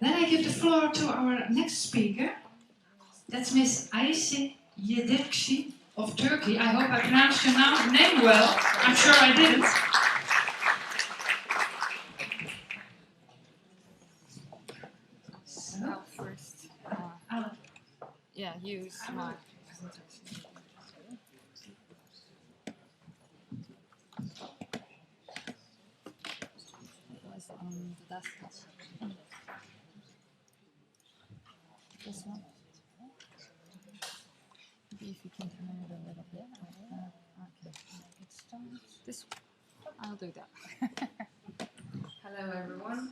Then I give the floor to our next speaker. That's Miss Ayse Yedekci of Turkey. I hope I pronounced your name well. I'm sure I didn't. So, first, yeah, use my presentation. It was on the desktop. This one. Maybe if you can move a little bit. Okay. This one. I'll do that. Hello, everyone.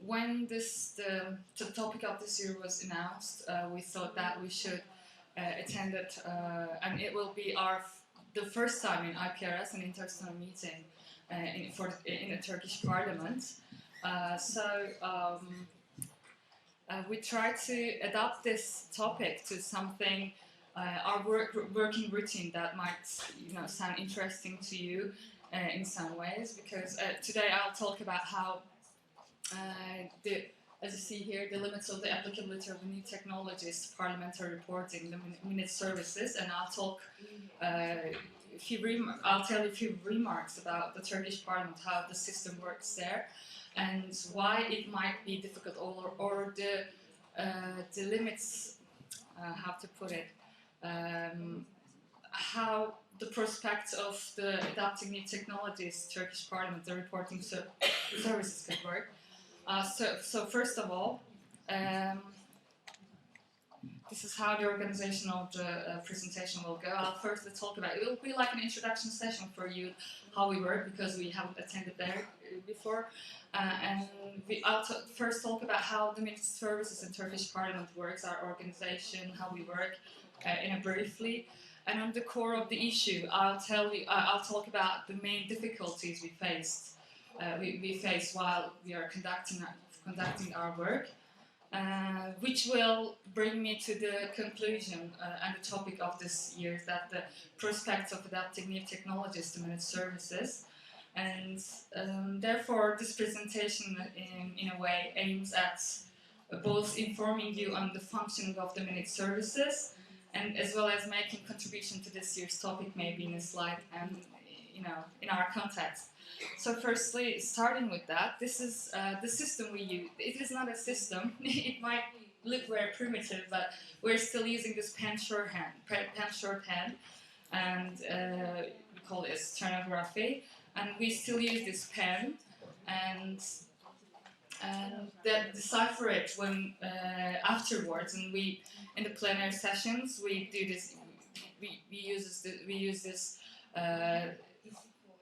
When the topic of this year was announced, we thought that we should attend it, and it will be the first time in IPRS, an Intersteno meeting in the Turkish Parliament. We try to adapt this topic to something, our working routine that might sound interesting to you in some ways, because today I'll talk about how as you see here, the limits of the applicability of new technologies to parliamentary reporting, the minute services, and I'll talk I'll tell you a few remarks about the Turkish Parliament, how the system works there, and why it might be difficult, or the limits, how to put it, how the prospects of the adapting new technologies, Turkish Parliament, the reporting services could work. So first of all, this is how the organization of the presentation will go. I'll first talk about it. It will be like an introduction session for you, how we work, because we haven't attended there before. And I'll first talk about how the Ministry of Services in Turkish Parliament works, our organization, how we work, briefly. And on the core of the issue, I'll talk about the main difficulties we faced. We face while we are conducting our work, which will bring me to the conclusion and the topic of this year, is that the prospects of adapting new technologies to managed services. And therefore this presentation in a way aims at both informing you on the functioning of the managed services, and as well as making contribution to this year's topic, maybe in a slide and in our context. So firstly, starting with that, this is the system we use. It is not a system. It might look very primitive, but we're still using this pen shorthand, and we call it stenography. And we still use this pen, and then decipher it when afterwards. And we, in the plenary sessions, we do this. We use this.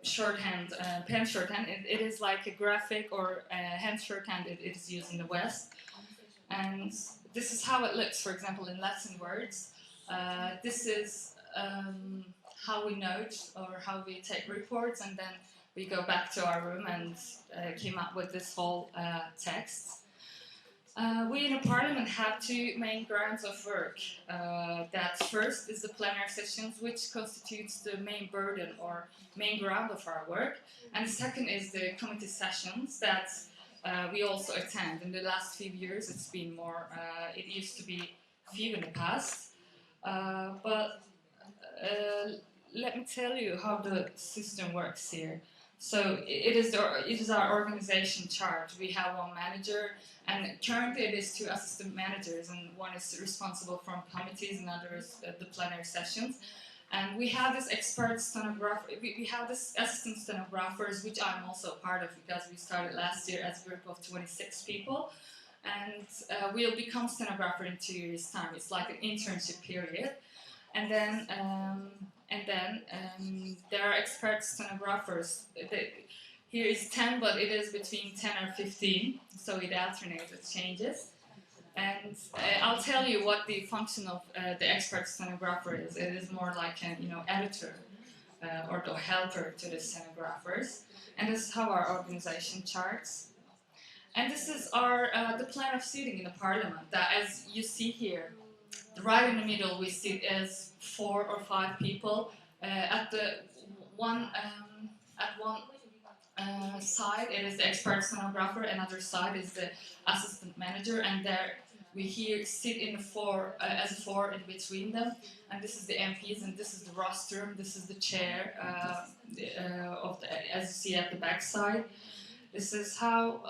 Shorthand, pen shorthand. It is like a graphic or a hand shorthand. It is used in the West, and this is how it looks. For example, in Latin words, this is how we note or how we take reports, and then we go back to our room and came up with this whole text. We in the Parliament have two main grounds of work. That first is the plenary sessions, which constitutes the main burden or main ground of our work. And the second is the committee sessions that we also attend. In the last few years it's been more, it used to be few in the past. But let me tell you how the system works here. So it is our organization chart. We have one manager, and currently it is two assistant managers, and one is responsible from committees, and another is the plenary sessions. And we have this expert stenographer. We have this assistant stenographers, which I'm also part of, because we started last year as a group of 26 people, and we'll become stenographer in 2 years' time. It's like an internship period, and then. There are expert stenographers. Here is 10, but it is between 10 or 15, so it alternates, it changes. And I'll tell you what the function of the expert stenographer is. It is more like an editor or the helper to the stenographers. And this is how our organization charts. And this is our the plan of seating in the Parliament. That, as you see here, right in the middle, we sit as 4 or 5 people at one side it is the expert stenographer, another side is the assistant manager, and there we here sit in the four as a four in between them, and this is the MPs, and this is the rostrum, this is the chair of the, as you see at the back side. This is how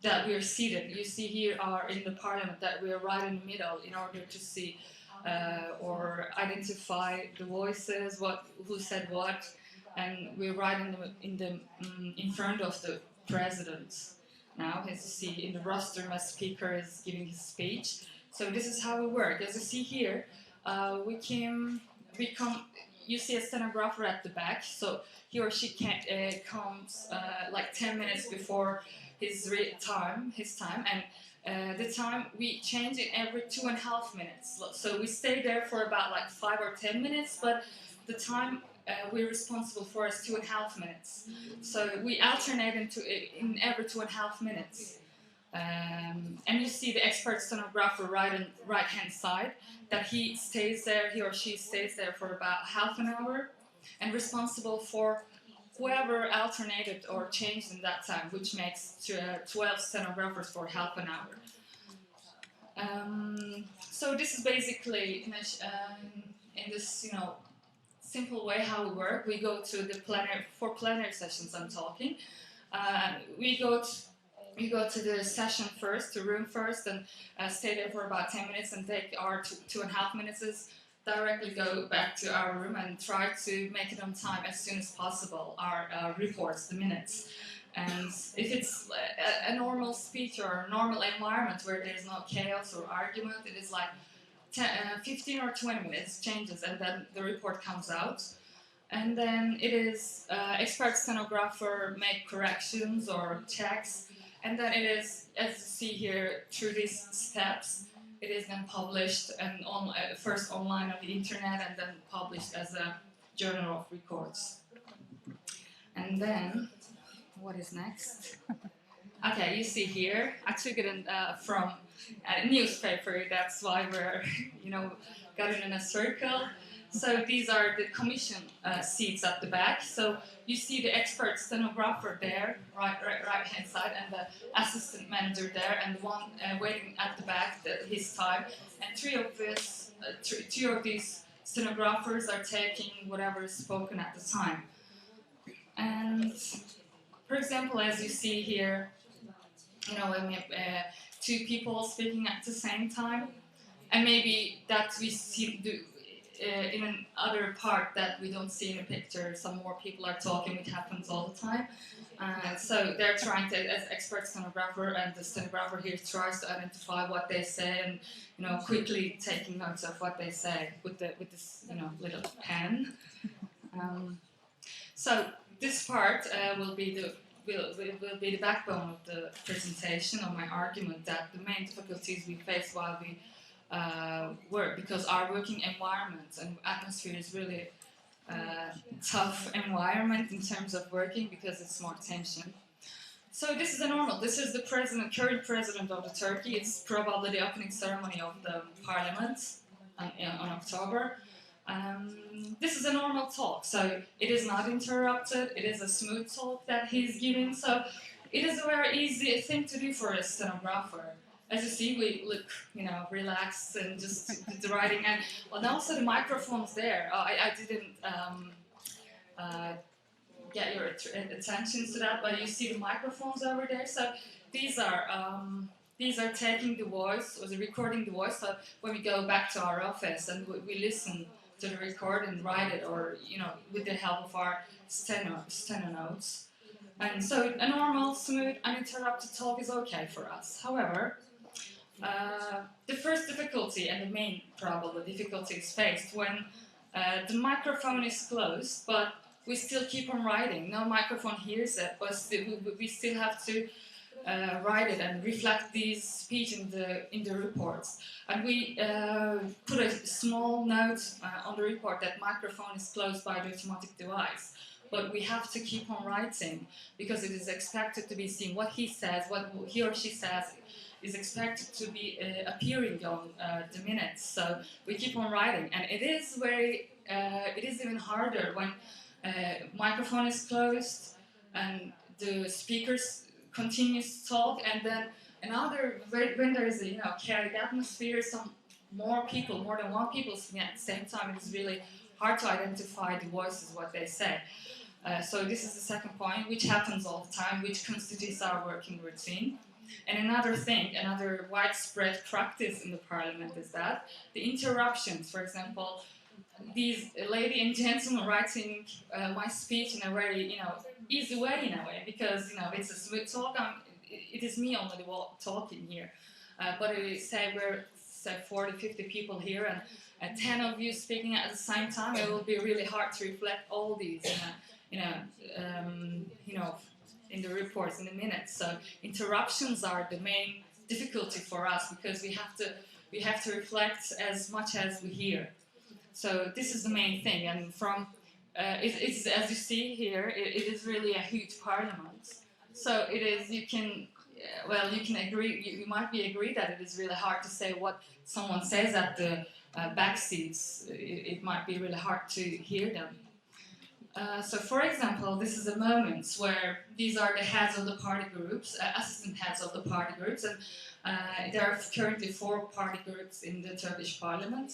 that we are seated. You see here are in the parliament that we are right in the middle in order to see or identify the voices, who said what, and we're right in front of the president. Now, as you see in the rostrum, a speaker is giving his speech. So this is how we work. As you see here, we come. You see a stenographer at the back, so he or she comes like 10 minutes before his time, and the time we change it every 2.5 minutes. So we stay there for about like 5 or 10 minutes, but the time we're responsible for is 2.5 minutes. So we alternate in every 2.5 minutes. And you see the expert stenographer right hand side, that he or she stays there for about half an hour and responsible for whoever alternated or changed in that time, which makes 12 stenographers for half an hour. So this is basically in this simple way how we work. We go to the plenary sessions. I'm talking. We go to the session first, the room first, and stay there for about 10 minutes and take our 2.5 minutes. Directly go back to our room and try to make it on time as soon as possible, our reports, the minutes. And if it's a normal speech or a normal environment where there's no chaos or argument, it is like 15 or 20 minutes changes, and then the report comes out. And then it is expert stenographer make corrections or checks, and then it is, as you see here, through these steps, it is then published and first online on the internet, and then published as a journal of records. And then, what is next? Okay, you see here, I took it from a newspaper. That's why we're, got it in a circle. So these are the commission seats at the back. So you see the expert stenographer there, right hand side, and the assistant manager there, and the one waiting at the back, his time. And two of these stenographers are taking whatever is spoken at the time. And for example, as you see here, when we have two people speaking at the same time, and maybe that we see in another part that we don't see in a picture, some more people are talking, it happens all the time. So they're trying to, as expert stenographer, and the stenographer here tries to identify what they say and quickly taking notes of what they say with this little pen. So this part will be the backbone of the presentation, of my argument, that the main difficulties we face while we work, because our working environment and atmosphere is really tough environment in terms of working, because it's more tension. So this is this is the current president of the Turkey. It's probably the opening ceremony of the parliament on October. This is a normal talk, so it is not interrupted. It is a smooth talk that he's giving, so it is a very easy thing to do for a stenographer. As you see, we look, relaxed and just the writing, and also the microphones there. I didn't get your attention to that, but you see the microphones over there. So these are taking the voice, or recording the voice. So when we go back to our office and we listen to the record and write it, or with the help of our steno notes. And so a normal, smooth, uninterrupted talk is okay for us. However, the first difficulty, and the main probable difficulty, is faced when the microphone is closed, but we still keep on writing. No microphone hears it, but we still have to write it and reflect these speech in the reports. And we put a small note on the report that microphone is closed by the automatic device. But we have to keep on writing, because it is expected to be seen. What he says, what he or she says, is expected to be appearing on the minutes. So we keep on writing, and it is even harder when microphone is closed, and the speakers continues to talk, and then another, when there is a chaotic atmosphere, some more than one people speaking at the same time, it is really hard to identify the voices, what they say. So this is the second point, which happens all the time, which constitutes our working routine. And another widespread practice in the parliament is that the interruptions, for example, these lady and gentlemen writing my speech in a very, easy way in a way, because, it's a smooth talk. It is me only talking here. But we're 40, 50 people here, and 10 of you speaking at the same time, it will be really hard to reflect all these, in the reports, in the minutes. So interruptions are the main difficulty for us, because we have to reflect as much as we hear. So this is the main thing, and it's as you see here, it is really a huge parliament. So it is. You can agree. You might be agree that it is really hard to say what someone says at the back seats. It might be really hard to hear them. So, for example, this is a moment where these are the heads of the party groups, assistant heads of the party groups, and there are currently 4 party groups in the Turkish parliament.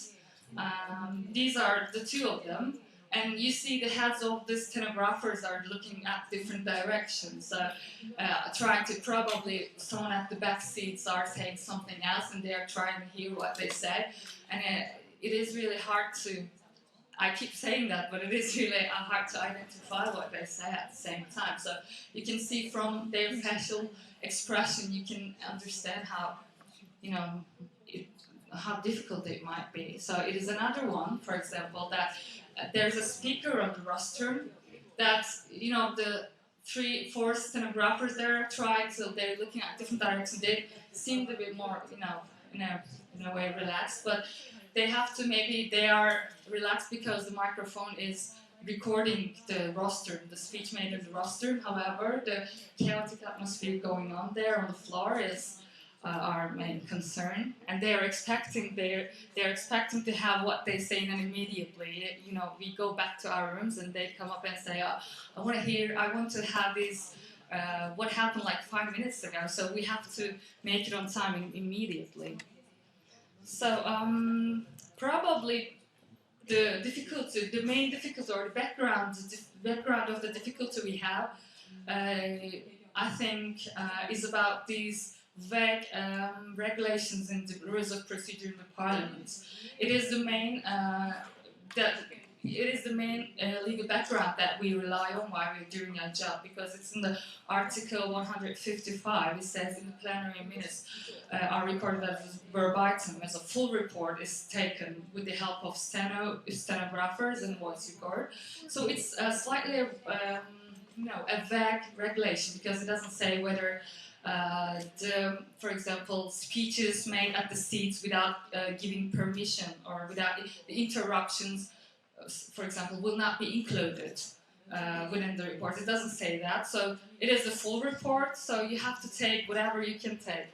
These are the 2 of them, and you see the heads of the stenographers are looking at different directions, trying to probably someone at the back seats are saying something else, and they are trying to hear what they say, and it is really hard to. I keep saying that, but it is really hard to identify what they say at the same time. So you can see from their facial expression, you can understand how, how difficult it might be. So it is another one, for example, that there's a speaker on the rostrum that, the 3-4 stenographers there trying, so they're looking at different directions. They seemed a bit more, in a way relaxed, but they are relaxed because the microphone is recording the roster, the speech made in the roster. However, the chaotic atmosphere going on there on the floor is our main concern, and they're expecting to have what they say and immediately. We go back to our rooms and they come up and say, I want to have this. What happened like 5 minutes ago? So we have to make it on time immediately. So probably the main difficulty, or the background of the difficulty we have, I think, is about these vague regulations in the rules of procedure in the parliament. It is the main legal background that we rely on while we're doing our job, because it's in the Article 155. It says in the plenary minutes are recorded as verbatim, as a full report is taken with the help of stenographers and voice record. So it's slightly a vague regulation, because it doesn't say whether for example, speeches made at the seats without giving permission, or without the interruptions, for example, will not be included within the report. It doesn't say that. So it is a full report, so you have to take whatever you can take.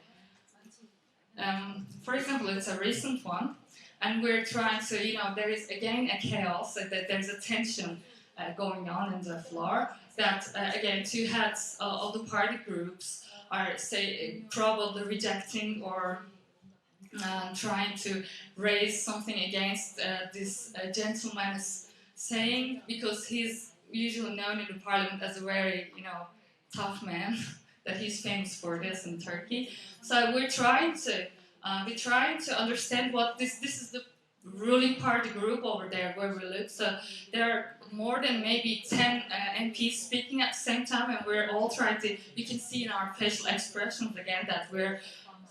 For example, it's a recent one, and we're trying to, there is again a chaos, that there's a tension going on in the floor, that again 2 heads of the party groups are probably rejecting or trying to raise something against this gentleman is saying, because he's usually known in the parliament as a very, tough man, that he's famous for this in Turkey. So we're trying to understand what this is the ruling party group over there where we live. So there are more than maybe 10 MPs speaking at the same time, and we're all trying to. You can see in our facial expressions again that we're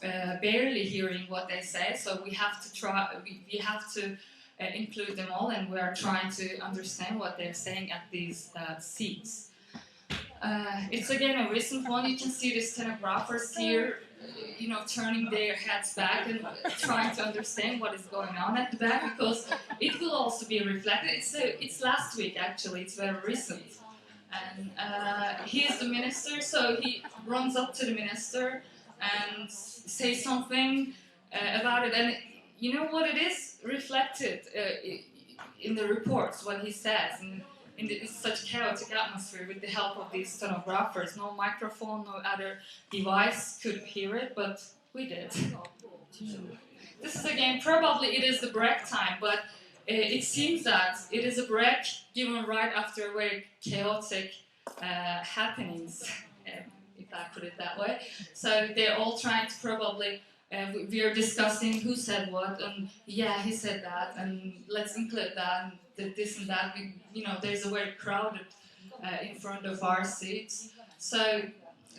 barely hearing what they say. So we have to try. We have to include them all, and we are trying to understand what they're saying at these seats. It's again a recent one. You can see the stenographers here, turning their heads back and trying to understand what is going on at the back, because it will also be reflected. It's last week actually. It's very recent, and he is the minister, so he runs up to the minister and says something about it, and you know what, it is reflected in the reports what he says, and in such chaotic atmosphere with the help of these stenographers. No microphone, no other device could hear it, but we did. This is again, probably it is the break time, but it seems that it is a break given right after very chaotic happenings, if I put it that way. So they're all trying to probably, we are discussing who said what, and yeah, he said that, and let's include that, and this and that. There's a very crowded in front of our seats. So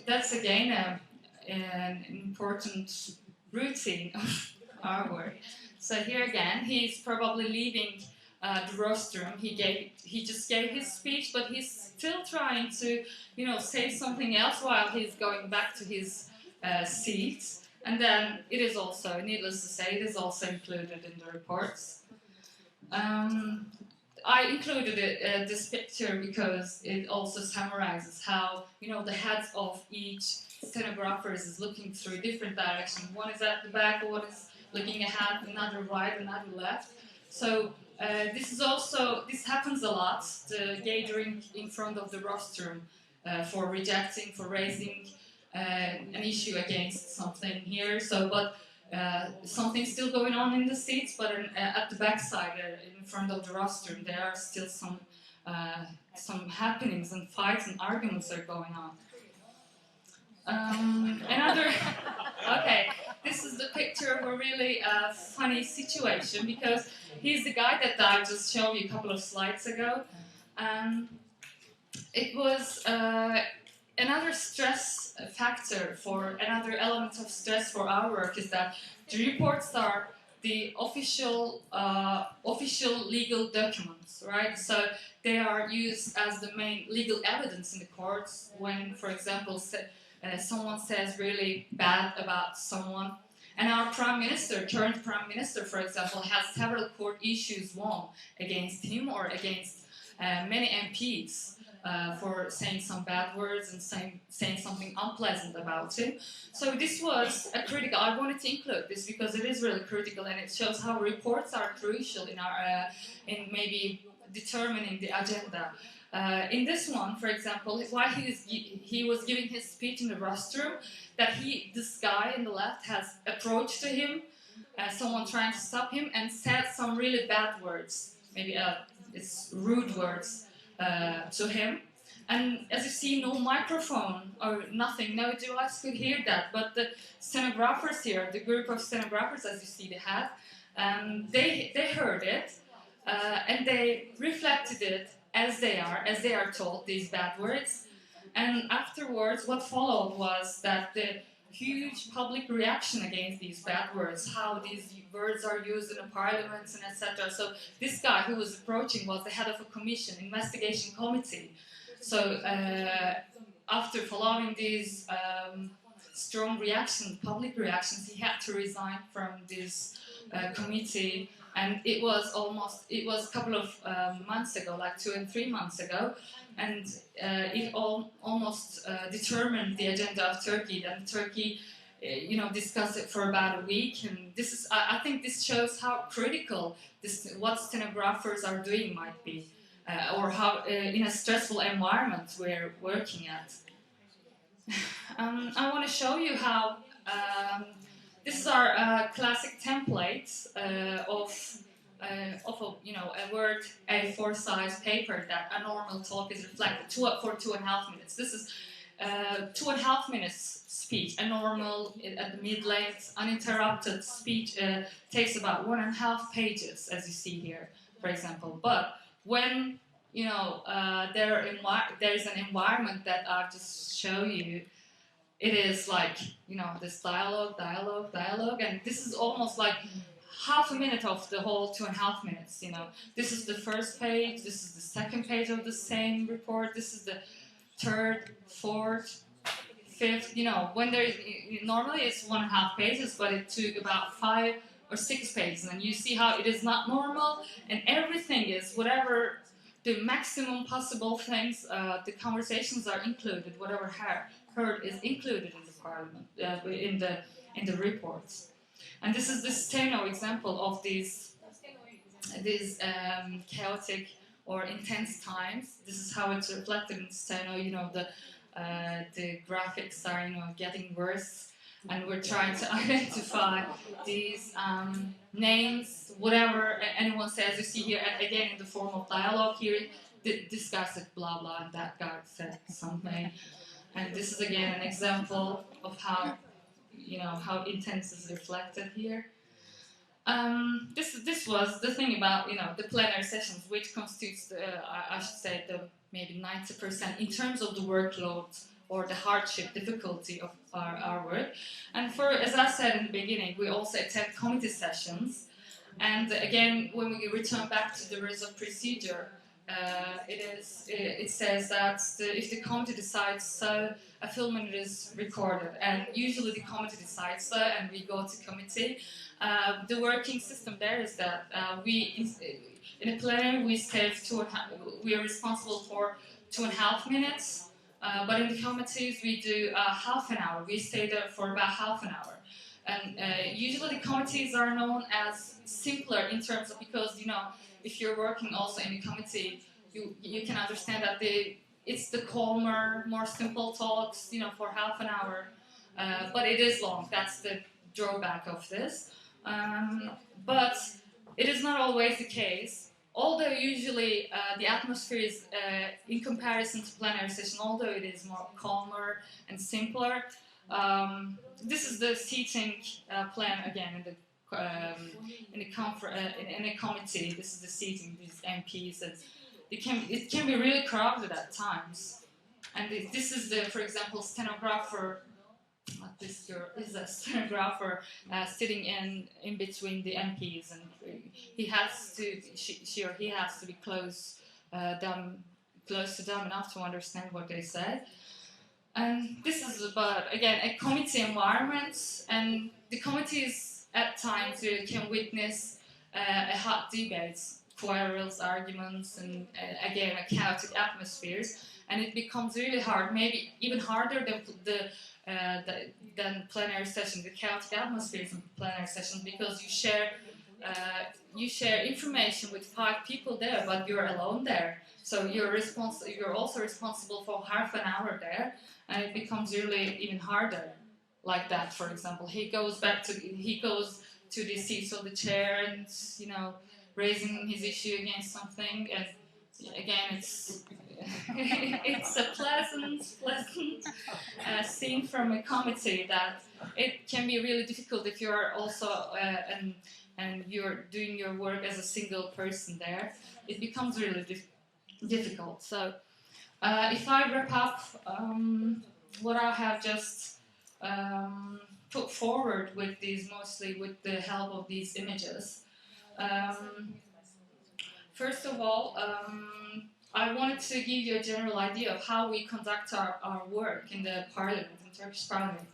that's again an important routine of our work. So here again, he's probably leaving the rostrum. He just gave his speech, but he's still trying to, say something else while he's going back to his seat. And then it is also, needless to say, it is also included in the reports. I included this picture because it also summarizes how, the heads of each stenographer is looking through different directions. One is at the back, one is looking ahead, another right, another left. So this happens a lot, the gathering in front of the rostrum for rejecting, for raising an issue against something here. But something's still going on in the seats, but at the back side, in front of the rostrum, there are still some happenings and fights and arguments are going on. Okay, this is the picture of a really funny situation, because he's the guy that I just showed you a couple of slides ago. It was another stress factor, another element of stress for our work is that the reports are the official legal documents, right? So they are used as the main legal evidence in the courts when, for example, someone says really bad about someone. And our current prime minister, for example, has several court issues won against him or against many MPs for saying some bad words and saying something unpleasant about him. So this was a critical. I wanted to include this because it is really critical, and it shows how reports are crucial in maybe determining the agenda. In this one, for example, while he was giving his speech in the rostrum, this guy in the left has approached to him, someone trying to stop him, and said some really bad words, maybe it's rude words to him. And as you see, no microphone or nothing, no device could hear that. But the stenographers here, the group of stenographers, as you see, they had, they heard it, and they reflected it as they are told, these bad words. And afterwards, what followed was that the huge public reaction against these bad words, how these words are used in the parliaments and etc. So this guy who was approaching was the head of a commission, investigation committee. So after following these strong reactions, public reactions, he had to resign from this committee. And it was a couple of months ago, like 2 and 3 months ago, and it almost determined the agenda of Turkey. And Turkey, discussed it for about a week. And I think this shows how critical what stenographers are doing might be, or how in a stressful environment we're working at. I want to show you how. This is our classic template of a Word A4 size paper that a normal talk is reflected for 2.5 minutes. This is 2.5 minutes speech. A normal at the mid-length, uninterrupted speech takes about 1.5 pages, as you see here, for example. But when there is an environment that I've just shown you. It is like, this dialogue, and this is almost like half a minute of the whole 2.5 minutes, This is the first page, this is the second page of the same report, this is the third, fourth, fifth, when normally it's 1.5 pages, but it took about 5 or 6 pages, and you see how it is not normal, and everything is whatever the maximum possible things, the conversations are included, whatever heard is included in the parliament, in the reports. And this is the Steno example of these chaotic or intense times. This is how it's reflected in Steno. You know, the graphics are, you know, getting worse, and we're trying to identify these names, whatever anyone says. You see here, and again in the form of dialogue here, this guy said blah blah, and that guy said something, and this is again an example of how, you know, how intense is reflected here. This was the thing about, you know, the plenary sessions, which constitutes I should say the maybe 90% in terms of the workload or the hardship, difficulty of our work. And for, as I said in the beginning, we also attend committee sessions. And again, when we return back to the rules of procedure, it says that if the committee decides so, a film minute is recorded. And usually the committee decides so, and we go to committee. The working system there is that in a plenary we are responsible for 2.5 minutes, but in the committees we do half an hour. We stay there for about half an hour, and usually the committees are known as simpler in terms of, because, you know, if you're working also in a committee, you can understand that it's the calmer, more simple talks, you know, for half an hour, but it is long. That's the drawback of this. But it is not always the case, although usually the atmosphere is, in comparison to plenary session, although it is more calmer and simpler. This is the seating plan again in a committee. This is the seating, these MPs, and it can be really crowded at times. And this is the, for example, stenographer. This girl is a stenographer sitting in between the MPs, and he has to, she or he has to be close to them enough to understand what they say. And this is about, again, a committee environment, and the committees at times you can witness a hot debates, quarrels, arguments, and again a chaotic atmospheres, and it becomes really hard, maybe even harder than plenary session, the chaotic atmospheres in plenary session, because you share information with 5 people there, but you're alone there. So you're also responsible for half an hour there, and it becomes really even harder. Like that, for example, he goes to the seat of the chair, and, you know, raising his issue against something, and again, it's it's a pleasant scene from a committee that it can be really difficult if you're also and you're doing your work as a single person there. It becomes really difficult. So if I wrap up what I have just put forward with these, mostly with the help of these images. First of all, I wanted to give you a general idea of how we conduct our work in the parliament, in Turkish parliament.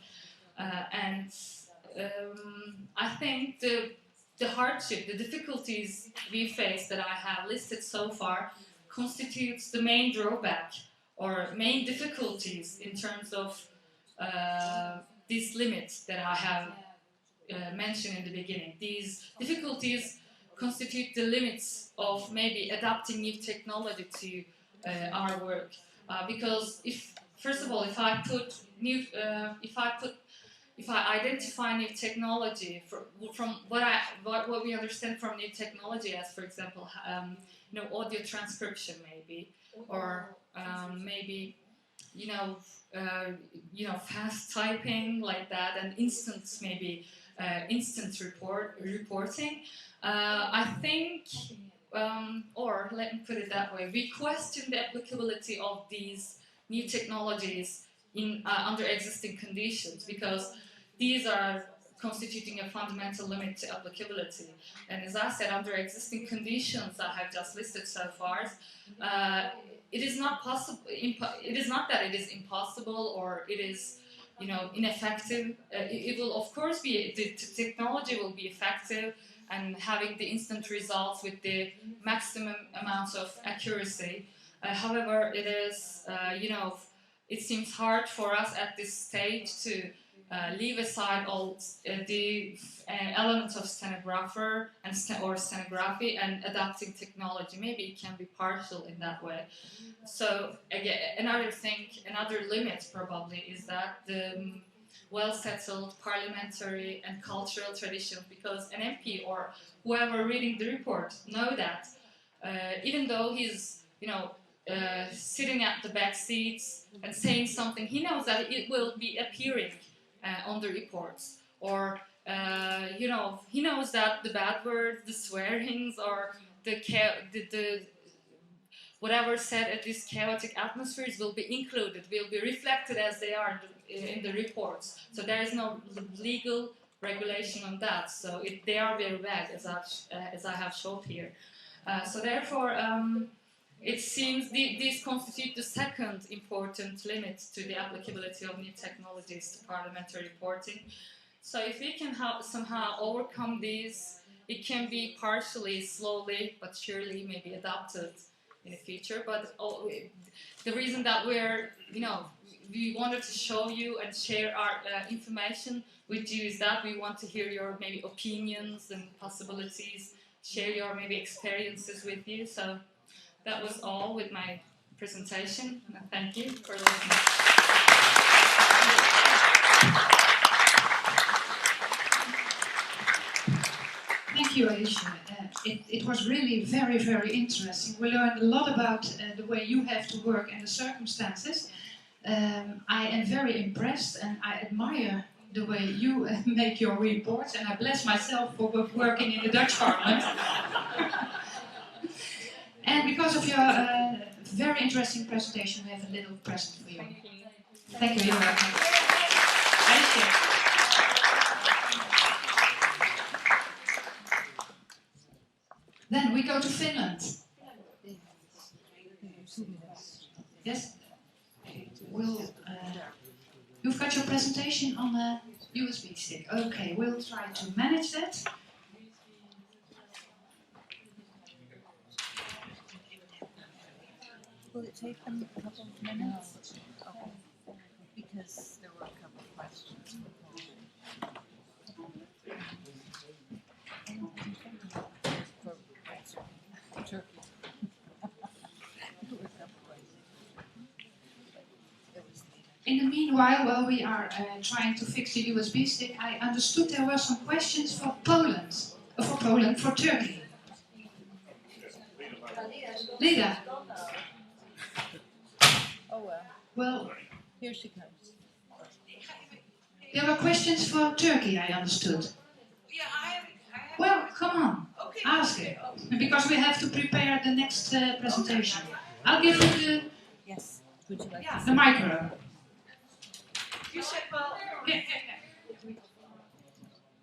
And I think the hardship, the difficulties we face that I have listed so far constitutes the main drawback or main difficulties in terms of these limits that I have mentioned in the beginning. These difficulties constitute the limits of maybe adapting new technology to our work, because first of all, if I identify new technology from what we understand from new technology, as for example, you know, audio transcription maybe, or maybe, you know, fast typing like that, and instant reporting. I think, or let me put it that way, we question the applicability of these new technologies under existing conditions, because these are constituting a fundamental limit to applicability. And as I said, under existing conditions I have just listed so far, it is not possible. It is not that it is impossible or it is, you know, ineffective. It will, of course, the technology will be effective and having the instant results with the maximum amounts of accuracy. However, it is, you know, it seems hard for us at this stage to leave aside all the elements of stenographer and or stenography and adapting technology. Maybe it can be partial in that way. So again, another limit probably is that the well-settled parliamentary and cultural traditions, because an MP or whoever reading the report know that even though he's sitting at the back seats and saying something, he knows that it will be appearing on the reports, or he knows that the bad words, the swearings, or the whatever said at these chaotic atmospheres will be included, will be reflected as they are in the reports. So there is no legal regulation on that. So they are very vague, as I have showed here. So therefore, it seems these constitute the second important limit to the applicability of new technologies to parliamentary reporting. So if we can somehow overcome these, it can be partially, slowly, but surely maybe adopted in the future. But the reason that we wanted to show you and share our information with you is that we want to hear your maybe opinions and possibilities, share your maybe experiences with you. So that was all with my presentation, and thank you for listening. Thank you, Ayse. It was really very, very interesting. We learned a lot about the way you have to work and the circumstances. I am very impressed and I admire the way you make your reports, and I bless myself for working in the Dutch Parliament. And because of your very interesting presentation, we have a little present for you. Thank you. You're welcome. Ayse. Then we go to Finland. Yes? You've got your presentation on a USB stick. Okay, we'll try to manage that. Will it take them a couple of minutes? Okay. Because there were a couple of questions. For Turkey. In the meanwhile, while we are trying to fix the USB stick, I understood there were some questions for for Turkey. Lida. Oh well. Well, Here she comes. there were questions for Turkey, I understood. Yeah, I have. Well, come on, Okay. ask it, because we have to prepare the next presentation. I'll give you Yes. Would you like the micro. You said, well,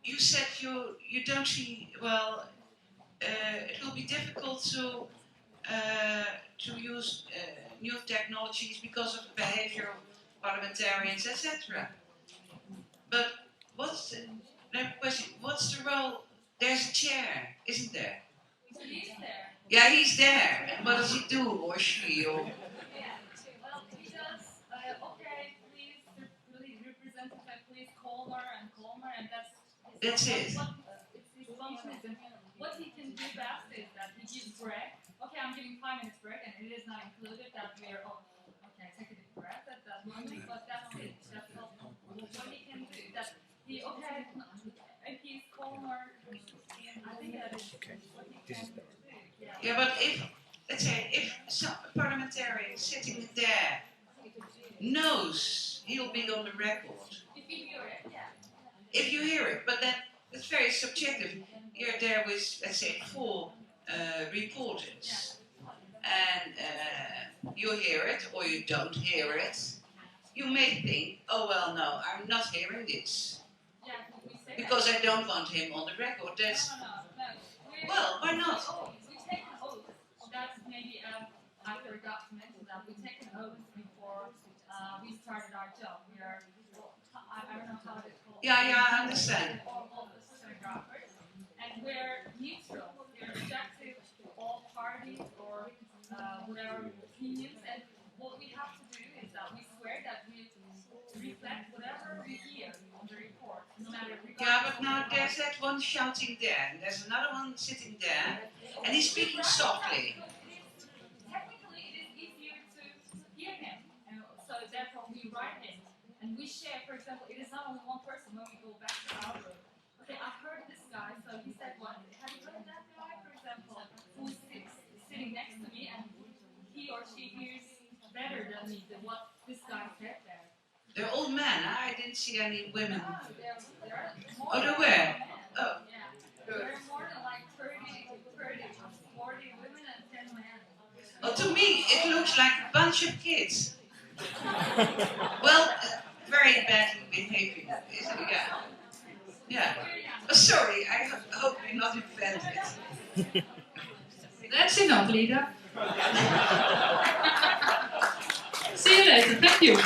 you said you don't see, well, it will be difficult to use new technologies because of the behavior of parliamentarians, etc. But what's the question? What's the role? There's a chair, isn't there? He's there. Yeah, he's there. And what does he do, or she, or? Well, he does, okay, please, representative, please, Colmar, and That's it. It's his function. What he can do best is that he gives break. Okay, I'm giving 5 minutes break, and it is not included that we are, okay, take a deep breath at that moment, but that's it. That's all. What he can do, that he, okay, if he's Colmar, I think that is what he can do. Yeah, but let's say, if some parliamentarian sitting there knows he'll be on the record, If you hear it, yeah. if you hear it, but then it's very subjective. You're there with, let's say, 4 reporters, and you hear it or you don't hear it. You may think, oh well, no, I'm not hearing this Yeah, we say because I don't want him on the record. That's no. well, why not? We take an oath. That's maybe I forgot to mention that we take an oath before we started our job. We are, I don't know how it's called. Yeah, I understand. All the stenographers, and we're neutral. We're objective to all parties or whatever opinions. And what we have to do is that we swear that we reflect whatever we hear. that one shouting there, and there's another one sitting there, and he's speaking softly. Technically, it is easier to hear him, and so therefore we write him, and we share. For example, it is not only one person when we go back to our group. Okay, I heard this guy, so he said one. Have you heard that guy, for example, who's sitting next to me, and he or she hears better than me than what this guy said there. They're old men, huh? I didn't see any women. There are more Oh, there than were? men. Oh. Yeah. There are more than like 30, 40 women and 10 men. Oh, to me, it looks like a bunch of kids. Well, very badly behaving. Yeah. Yeah. Oh, sorry, I hope you're not offended. That's enough, Lida. See you later. Thank you.